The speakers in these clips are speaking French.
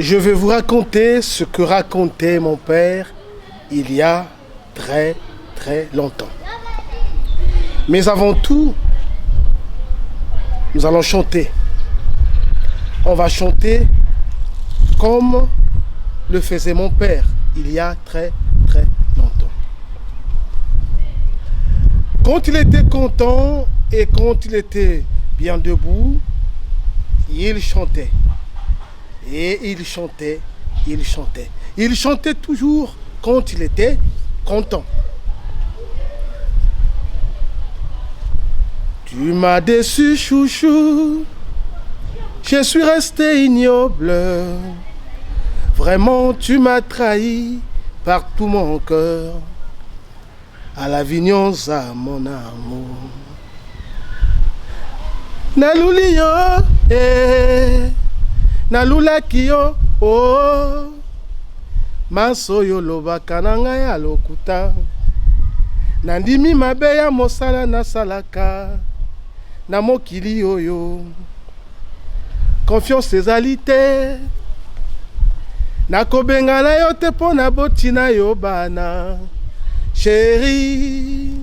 Je vais vous raconter ce que racontait mon père il y a très longtemps. Mais avant tout, nous allons chanter. On va chanter comme le faisait mon père il y a très longtemps. Quand il était content et quand il était bien debout, il chantait. Et il chantait, il chantait. Il chantait toujours quand il était content. Tu m'as déçu, chouchou. Je suis resté ignoble. Vraiment, tu m'as trahi par tout mon cœur. À l'Avignon, ça, mon amour. Nalulio, nalulakio, oh. Masoyo lobaka na ngai ya lokuta. Nandimi mabe ya mosala nasalaka. Na mokili oyo. Confiance ezali te. Nakobenga na yo te po na botina yo bana. Chérie,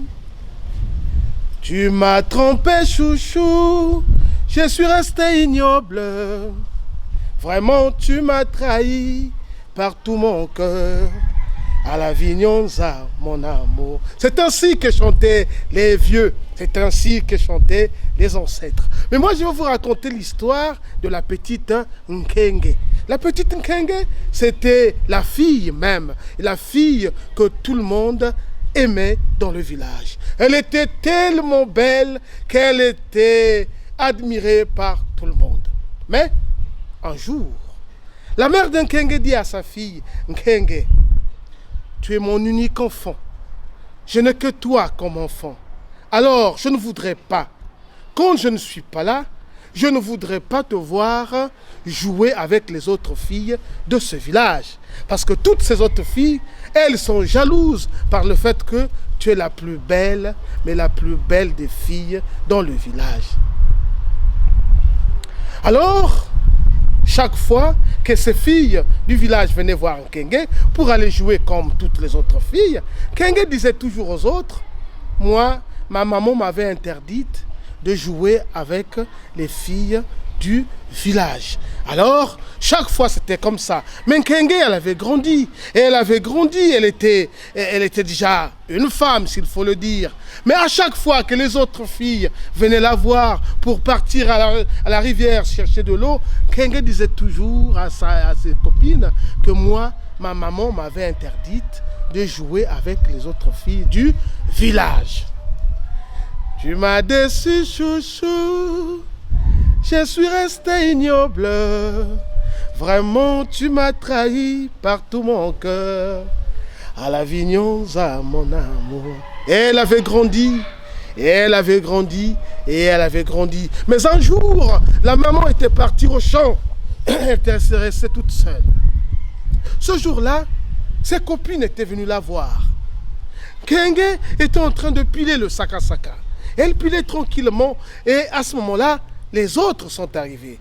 tu m'as trompé, chouchou. Je suis resté ignoble. Vraiment, tu m'as trahi par tout mon cœur. À l'Avignon, ça, mon amour. C'est ainsi que chantaient les vieux. C'est ainsi que chantaient les ancêtres. Mais moi, je vais vous raconter l'histoire de la petite Nkenge. La petite Nkenge, c'était la fille même. La fille que tout le monde aimait dans le village. Elle était tellement belle qu'elle était admirée par tout le monde. Mais, un jour, la mère d'Nkenge dit à sa fille, Nkenge, tu es mon unique enfant. Je n'ai que toi comme enfant. Alors, je ne voudrais pas, quand je ne suis pas là, je ne voudrais pas te voir jouer avec les autres filles de ce village. Parce que toutes ces autres filles, elles sont jalouses par le fait que tu es la plus belle, mais la plus belle des filles dans le village. Alors, chaque fois que ces filles du village venaient voir Nkenge pour aller jouer comme toutes les autres filles, Nkenge disait toujours aux autres, moi, ma maman m'avait interdite de jouer avec les filles du village. Alors, chaque fois c'était comme ça. Mais Nkenge, elle avait grandi. Et elle avait grandi, elle était déjà une femme, s'il faut le dire. Mais à chaque fois que les autres filles venaient la voir pour partir à la rivière chercher de l'eau, Nkenge disait toujours à ses copines que moi, ma maman m'avait interdite de jouer avec les autres filles du village. Tu m'as déçu, chouchou. Je suis resté ignoble. Vraiment, tu m'as trahi par tout mon cœur. À l'Avignon, ça, mon amour. Et elle avait grandi. Et elle avait grandi. Et elle avait grandi. Mais un jour, la maman était partie au champ. Elle était restée toute seule. Ce jour-là, ses copines étaient venues la voir. Nkenge était en train de piler le saka-saka. Elle pilait tranquillement et à ce moment-là, les autres sont arrivés.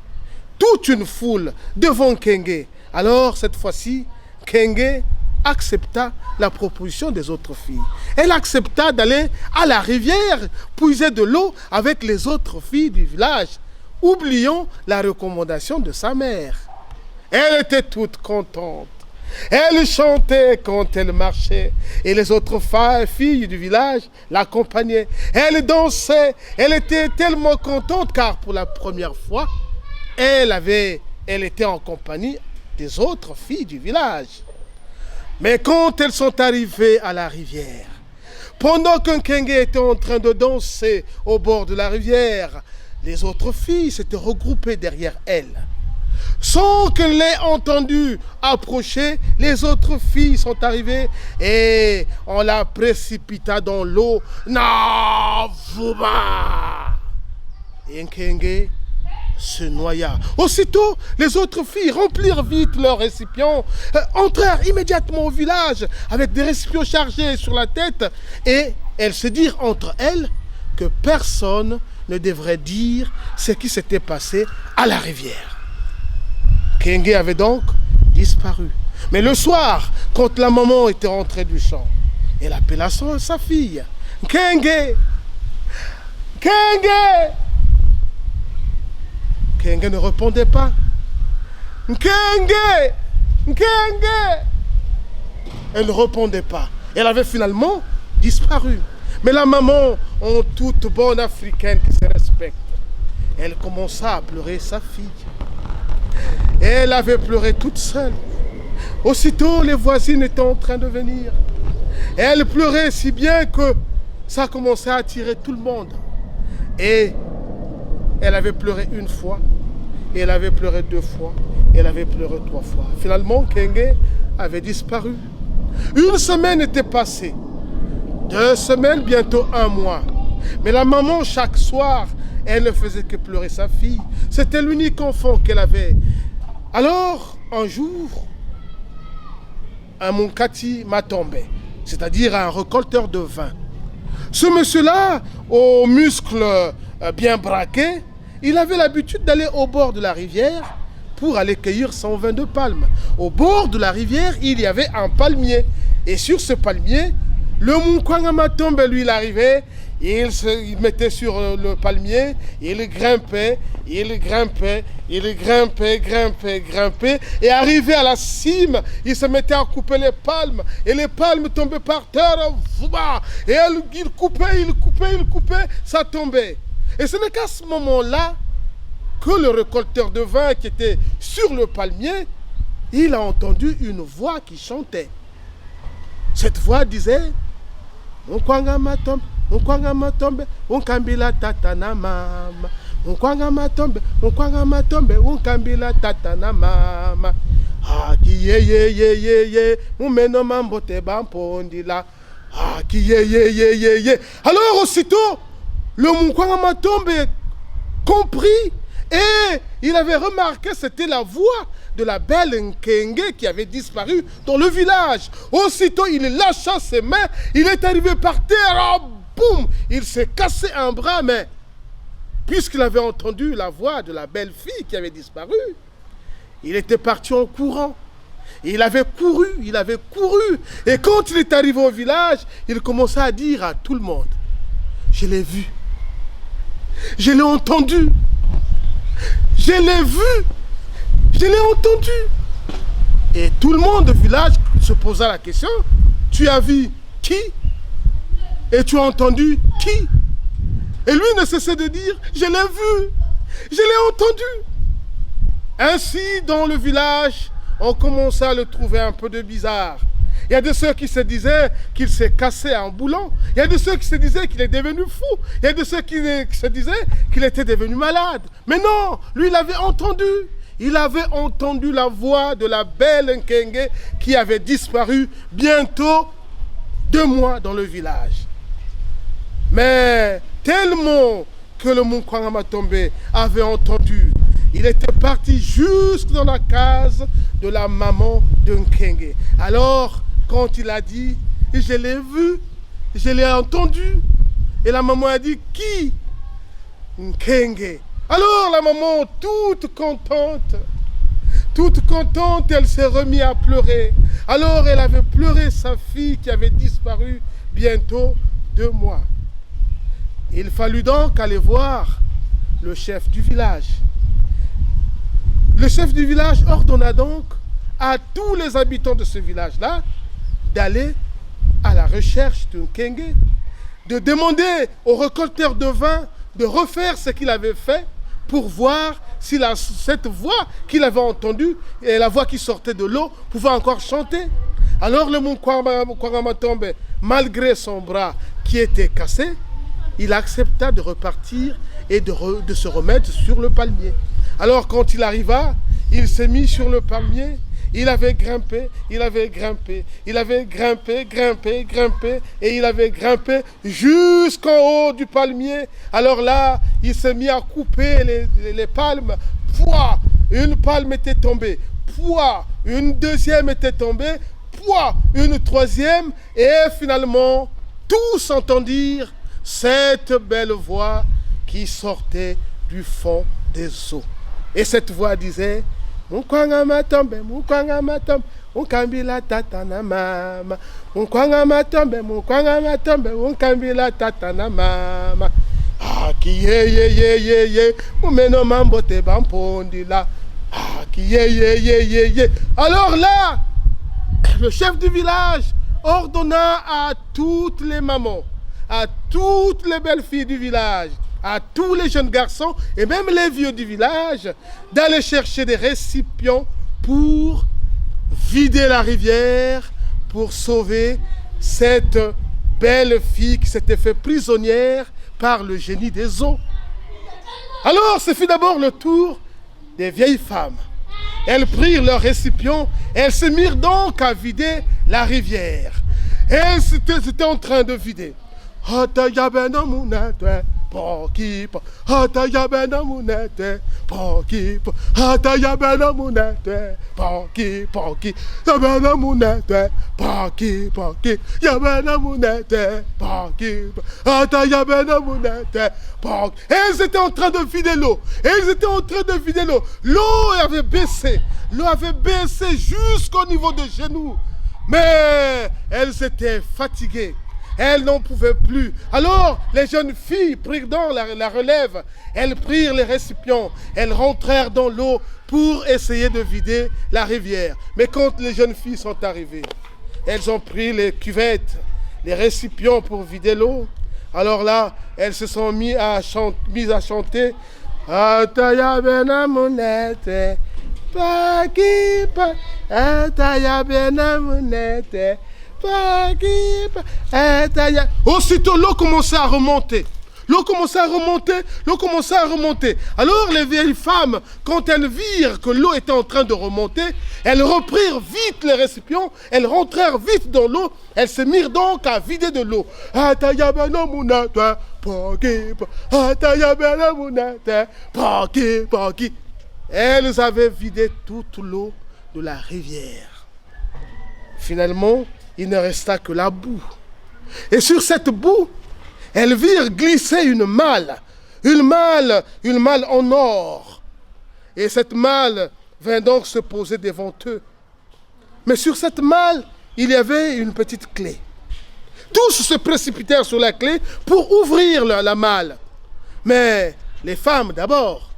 Toute une foule devant Nkenge. Alors, cette fois-ci, Nkenge accepta la proposition des autres filles. Elle accepta d'aller à la rivière puiser de l'eau avec les autres filles du village, oubliant la recommandation de sa mère. Elle était toute contente. Elle chantait quand elle marchait et les autres filles du village l'accompagnaient. Elle dansait, elle était tellement contente car pour la première fois, elle était en compagnie des autres filles du village. Mais quand elles sont arrivées à la rivière, pendant que Nkenge était en train de danser au bord de la rivière, les autres filles s'étaient regroupées derrière elle. Sans qu'elle l'ait entendu approcher, les autres filles sont arrivées et on la précipita dans l'eau. Navuma! Et Nkenge se noya. Aussitôt, les autres filles remplirent vite leurs récipients, entrèrent immédiatement au village avec des récipients chargés sur la tête et elles se dirent entre elles que personne ne devrait dire ce qui s'était passé à la rivière. Nkenge avait donc disparu. Mais le soir, quand la maman était rentrée du champ, elle appela sa fille. Nkenge! Nkenge! Nkenge ne répondait pas. Nkenge! Nkenge! Elle ne répondait pas. Elle avait finalement disparu. Mais la maman, en toute bonne africaine qui se respecte, elle commença à pleurer sa fille. Elle avait pleuré toute seule. Aussitôt, les voisines étaient en train de venir. Elle pleurait si bien que ça commençait à attirer tout le monde. Et elle avait pleuré une fois, et elle avait pleuré 2 fois, et elle avait pleuré 3 fois. Finalement, Nkenge avait disparu. 1 semaine était passée, 2 semaines, bientôt 1 mois. Mais la maman, chaque soir, elle ne faisait que pleurer sa fille. C'était l'unique enfant qu'elle avait. Alors, un jour, un Munkati Matombe, c'est-à-dire un récolteur de vin. Ce monsieur-là, aux muscles bien braqués, il avait l'habitude d'aller au bord de la rivière pour aller cueillir son vin de palme. Au bord de la rivière, il y avait un palmier. Et sur ce palmier, le Munkwanga Matombe, lui, il arrivait, il mettait sur le palmier, il grimpait, grimpait, et arrivé à la cime, il se mettait à couper les palmes, et les palmes tombaient par terre, et il coupait, ça tombait. Et ce n'est qu'à ce moment-là que le récolteur de vin qui était sur le palmier, il a entendu une voix qui chantait. Cette voix disait, Munkwanga Matombe, Munkwanga Matombe, unkambila tata na mama. Munkwanga Matombe, unkambila tata na mama. Ah, ki ye, mumeno mambo te bampondila. Ah, ki ye. Alors aussitôt, le Munkwanga Matombe comprit et il avait remarqué que c'était la voix de la belle Nkenge qui avait disparu dans le village. Aussitôt, il lâcha ses mains, il est arrivé par terre, oh, boum, il s'est cassé un bras, mais puisqu'il avait entendu la voix de la belle fille qui avait disparu, il était parti en courant. Il avait couru, et quand il est arrivé au village, il commença à dire à tout le monde, je l'ai vu, je l'ai entendu, je l'ai vu, je l'ai entendu. Et tout le monde du village se posa la question, tu as vu qui? Et tu as entendu qui? Et lui ne cessait de dire, je l'ai vu, je l'ai entendu. Ainsi, dans le village, on commença à le trouver un peu de bizarre. Il y a de ceux qui se disaient qu'il s'est cassé un boulon. Il y a de ceux qui se disaient qu'il est devenu fou. Il y a de ceux qui se disaient qu'il était devenu malade. Mais non, lui, il avait entendu. Il avait entendu la voix de la belle Nkenge qui avait disparu bientôt 2 mois dans le village. Mais tellement que le Munkwanga Matombe avait entendu, il était parti jusque dans la case de la maman de Nkenge. Alors, quand il a dit, je l'ai vu, je l'ai entendu, et la maman a dit, qui? Nkenge. Alors la maman, toute contente, elle s'est remise à pleurer. Alors elle avait pleuré sa fille qui avait disparu bientôt 2 mois. Il fallut donc aller voir le chef du village. Le chef du village ordonna donc à tous les habitants de ce village-là d'aller à la recherche de Nkenge, de demander au récolteur de vin de refaire ce qu'il avait fait pour voir si cette voix qu'il avait entendue et la voix qui sortait de l'eau pouvait encore chanter. Alors le Munkwanga Matombe, malgré son bras qui était cassé, il accepta de repartir et de se remettre sur le palmier. Alors quand il arriva, il s'est mis sur le palmier. Il avait grimpé, et il avait grimpé jusqu'en haut du palmier. Alors là, il s'est mis à couper les palmes. Pouah, une palme était tombée. Pouah, une deuxième était tombée. Pouah, une troisième. Et finalement, tous entendirent cette belle voix qui sortait du fond des eaux. Et cette voix disait, Mukwanga matombe, unkambila tata na mama. Mukwanga matombe, unkambila tata na mama. Ah, qui ye, umeno mambo te bampondila. Ah, qui ye. Alors là, le chef du village ordonna à toutes les mamans, à toutes les belles filles du village, à tous les jeunes garçons et même les vieux du village d'aller chercher des récipients pour vider la rivière, pour sauver cette belle fille qui s'était fait prisonnière par le génie des eaux. Alors, ce fut d'abord le tour des vieilles femmes. Elles prirent leurs récipients, elles se mirent donc à vider la rivière. Elles étaient en train de vider. Pokipo, hataya bena munete, pokipo, hataya bena munete, poki, yabena munete, poki, yabena munete, poki, hataya bena munete, poki. Elles étaient en train de vider l'eau. L'eau avait baissé jusqu'au niveau des genoux. Mais elles étaient fatiguées. Elles n'en pouvaient plus. Alors, les jeunes filles prirent donc la relève. Elles prirent les récipients. Elles rentrèrent dans l'eau pour essayer de vider la rivière. Mais quand les jeunes filles sont arrivées, elles ont pris les cuvettes, les récipients pour vider l'eau. Alors là, elles se sont mises à chanter. Ataya bena munete, pakipa, ataya bena munete. Aussitôt, l'eau commençait à remonter. Alors, les vieilles femmes, quand elles virent que l'eau était en train de remonter, elles reprirent vite les récipients, elles rentrèrent vite dans l'eau, elles se mirent donc à vider de l'eau. Elles avaient vidé toute l'eau de la rivière. Finalement, il ne resta que la boue. Et sur cette boue, elles virent glisser une malle en or. Et cette malle vint donc se poser devant eux. Mais sur cette malle, il y avait une petite clé. Tous se précipitèrent sur la clé pour ouvrir la malle. Mais les femmes d'abord,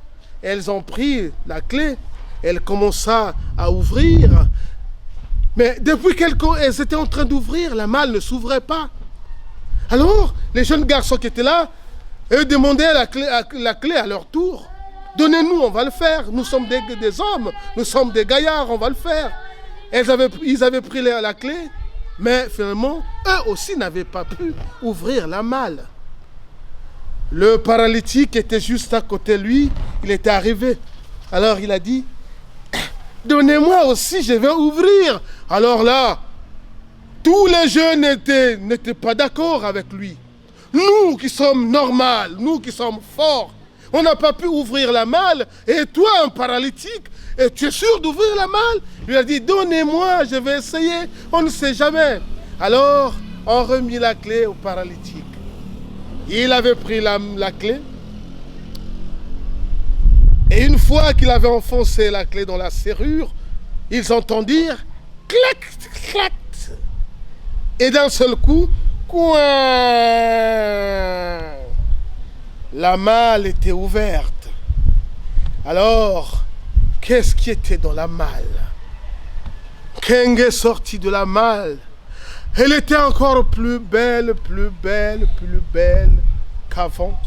elles ont pris la clé, elles commençaient à ouvrir. Mais depuis qu'elles étaient en train d'ouvrir, la malle ne s'ouvrait pas. Alors, les jeunes garçons qui étaient là, eux demandaient la clé à leur tour. Donnez-nous, on va le faire. Nous sommes des hommes, nous sommes des gaillards, on va le faire. Ils avaient pris la clé, mais finalement, eux aussi n'avaient pas pu ouvrir la malle. Le paralytique était juste à côté de lui, il était arrivé. Alors il a dit, donnez-moi aussi, je vais ouvrir. Alors là, tous les jeunes n'étaient pas d'accord avec lui. Nous qui sommes normaux, nous qui sommes forts, on n'a pas pu ouvrir la malle. Et toi, un paralytique, et tu es sûr d'ouvrir la malle? Il a dit, donnez-moi, je vais essayer, on ne sait jamais. Alors, on remit la clé au paralytique. Il avait pris la clé. Et une fois qu'il avait enfoncé la clé dans la serrure, ils entendirent clac, clac. Et d'un seul coup, coin, la malle était ouverte. Alors, qu'est-ce qui était dans la malle? Kenge est sorti de la malle. Elle était encore plus belle qu'avant.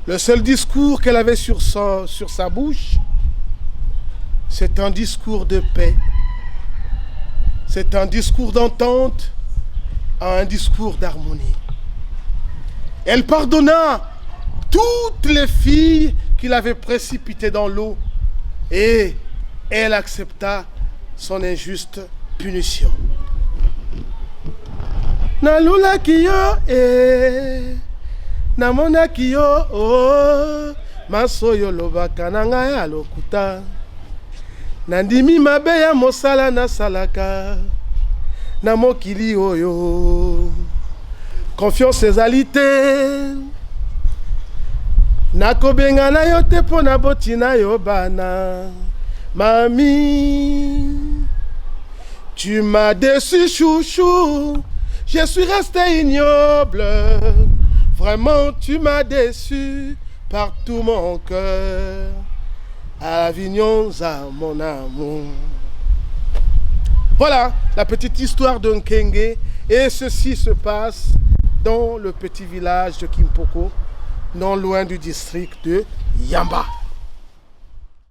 Le seul discours qu'elle avait sur sa bouche, c'est un discours de paix. C'est un discours d'entente, un discours d'harmonie. Elle pardonna toutes les filles qu'il avait précipitées dans l'eau et elle accepta son injuste punition. Nalula kiyo namona kiyo masoyo lobaka na ngai alokuta nandimi mabe ya mosala nasalaka na mokili oyo confiance ezali te Nakobenga na yo te pona botina yo bana. Mamie, tu m'as déçu chouchou. Je suis resté ignoble. Vraiment tu m'as déçu par tout mon cœur. Avignon à mon amour. Voilà la petite histoire de Nkenge. Et ceci se passe dans le petit village de Kimpoko, non loin du district de Yamba.